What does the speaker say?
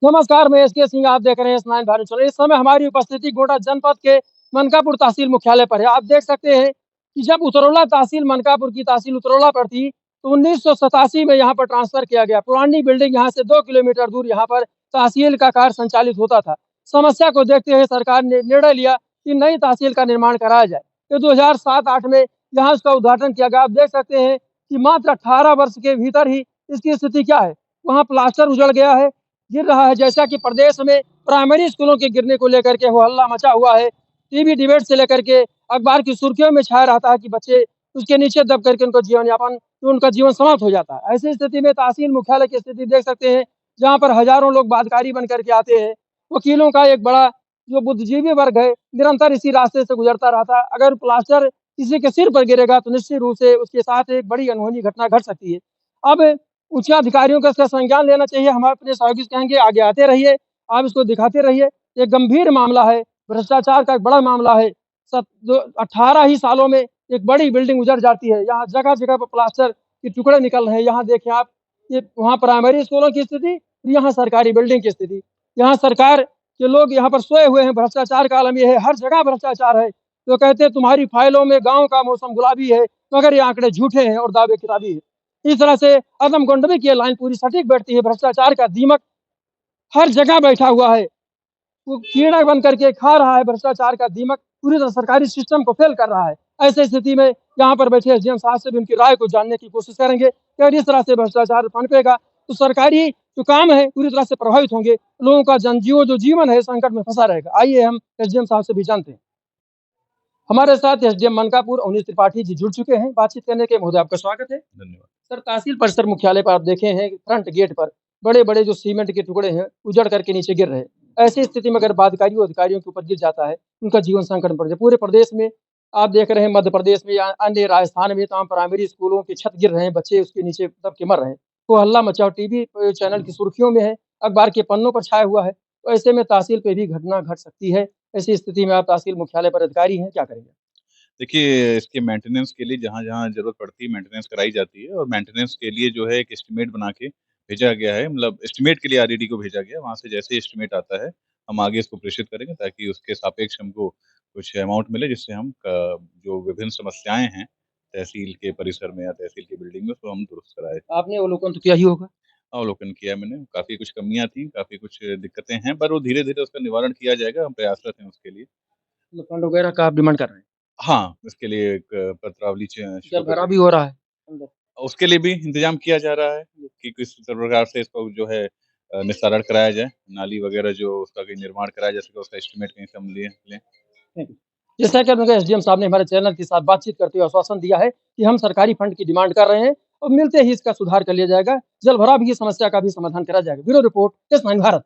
नमस्कार, मैं एसके सिंह। आप देख रहे हैं स्नाइन भारत चैनल। इस समय हमारी उपस्थिति गोड्डा जनपद के मनकापुर तहसील मुख्यालय पर है। आप देख सकते हैं कि जब उतरौला तहसील मनकापुर की तहसील उतरौला पर थी, तो 1987 में यहाँ पर ट्रांसफर किया गया। पुरानी बिल्डिंग यहाँ से 2 किलोमीटर दूर यहाँ पर तहसील का कार्य संचालित होता था। समस्या को देखते हुए सरकार ने निर्णय लिया कि नई तहसील का निर्माण कराया जाए। तो 2007-8 में यहाँ उसका उद्घाटन किया गया। आप देख सकते हैं कि मात्र 18 वर्ष के भीतर ही इसकी स्थिति क्या है। वहाँ प्लास्टर उजड़ गया है, गिर रहा है। जैसा कि प्रदेश में प्राइमरी स्कूलों के गिरने को लेकर के हो हल्ला मचा हुआ है। टीवी डिबेट से लेकर के अखबार की सुर्खियों में छाया रहता है कि बच्चे उसके नीचे दब करके उनका जीवन समाप्त हो जाता है। ऐसी स्थिति में तहसील मुख्यालय की स्थिति देख सकते हैं, जहाँ पर हजारों लोग बादकारी बन करके आते हैं। वकीलों का एक बड़ा जो बुद्धिजीवी वर्ग है, निरंतर इसी रास्ते से गुजरता रहता है। अगर प्लास्टर किसी के सिर पर गिरेगा तो निश्चित रूप से उसके साथ एक बड़ी अनहोनी घटना घट सकती है। अब उच्च अधिकारियों का इसका संज्ञान लेना चाहिए। हम अपने सहयोगी से कहेंगे, आगे आते रहिए, आप इसको दिखाते रहिए। एक गंभीर मामला है, भ्रष्टाचार का एक बड़ा मामला है। 18 ही सालों में एक बड़ी बिल्डिंग उजड़ जाती है। यहाँ जगह-जगह पर प्लास्टर के टुकड़े निकल रहे हैं। यहाँ देखें आप, ये वहाँ प्राइमरी स्कूलों की स्थिति, यहाँ सरकारी बिल्डिंग की स्थिति। यहाँ सरकार के लोग यहाँ पर सोए हुए हैं। भ्रष्टाचार का आलम ये है, हर जगह भ्रष्टाचार है। तो कहते हैं तुम्हारी फाइलों में गाँव का मौसम गुलाबी है, मगर ये आंकड़े झूठे हैं और दावे किताबी है। इस तरह से अदमगोंडवी की ये लाइन पूरी सटीक बैठती है। भ्रष्टाचार का दीमक हर जगह बैठा हुआ है। वो कीड़ा बन करके खा रहा है। भ्रष्टाचार का दीमक पूरी तरह सरकारी सिस्टम को फेल कर रहा है। ऐसी स्थिति में यहाँ पर बैठे एसडीएम साहब से भी उनकी राय को जानने की कोशिश करेंगे कि अगर इस तरह से भ्रष्टाचार पनपेगा तो सरकारी जो काम है पूरी तरह से प्रभावित होंगे। लोगों का जनजीवन जो जीवन है संकट में फंसा रहेगा। आइए हम एसडीएम साहब से भी जानते हैं। हमारे साथ एसडीएम मनकापुर अवनीश त्रिपाठी जी जुड़ चुके हैं। बातचीत करने के महोदय आपका स्वागत है। धन्यवाद। सर, तहसील परिसर मुख्यालय पर आप देखे हैं फ्रंट गेट पर बड़े-बड़े जो सीमेंट के टुकड़े हैं, उजड़ करके नीचे गिर रहे हैं। ऐसी स्थिति में अगर बादकारियों अधिकारियों के ऊपर गिर जाता है, उनका जीवन संकट में पड़ जाए। पूरे प्रदेश में आप देख रहे हैं, मध्य प्रदेश में या अन्य राजस्थान में तमाम प्राइमरी स्कूलों की छत गिर रहे हैं, बच्चे उसके नीचे दब के मर रहे हैं। तो हल्ला मचा और टीवी चैनल की सुर्खियों में है, अखबार के पन्नों पर छाया हुआ है। तो ऐसे में तहसील पे भी घटना घट सकती है। ऐसी स्थिति में आप तहसील मुख्यालय पर अधिकारी हैं, क्या करेंगे? देखिए, इसके मेंटेनेंस के लिए जहाँ-जहाँ ज़रूरत पड़ती है मेंटेनेंस कराई जाती है और मेंटेनेंस के लिए जो है एक एस्टीमेट बना के भेजा गया है, मतलब एस्टीमेट के लिए आरईडी को भेजा गया है। वहाँ से जैसे ही एस्टीमेट आता है, हम आगे इसको प्रेषित करेंगे ताकि उसके सापेक्ष हमको कुछ अमाउंट मिले, जिससे हम क जो विभिन्न समस्याएँ हैं, तहसील के परिसर में या तहसील की बिल्डिंग में, उसको हम दुरुस्त कराएँ। आपने अवलोकन तो किया ही होगा। अवलोकन किया है मैंने, काफ़ी कुछ कमियाँ थी, काफ़ी कुछ दिक्कतें हैं, पर वो धीरे-धीरे उसका निवारण किया जाएगा, हम प्रयासरत हैं उसके लिए। मतलब फंड वगैरह का आप डिमांड कर रहे हैं। हाँ, इसके लिए एक पत्रावली शुरू कर जलभराव दी भी हो रहा है अंदर। उसके लिए भी इंतज़ाम किया जा रहा है कि किस प्रकार से इसको जो है निस्तारण कराया जाए। नाली वग़ैरह जो उसका कहीं निर्माण कराया जा सके, उसका एस्टीमेट कहीं से हम लिए लें। Thank you. जैसा कि अपने एसडीएम साहब ने हमारे चैनल के साथ बातचीत करते हुए आश्वासन दिया है कि हम सरकारी फंड की डिमांड कर रहे हैं और मिलते ही इसका सुधार कर लिया जाएगा। जल भराव की समस्या का भी समाधान करा जाएगा। ब्यूरो रिपोर्ट, एस9 भारत।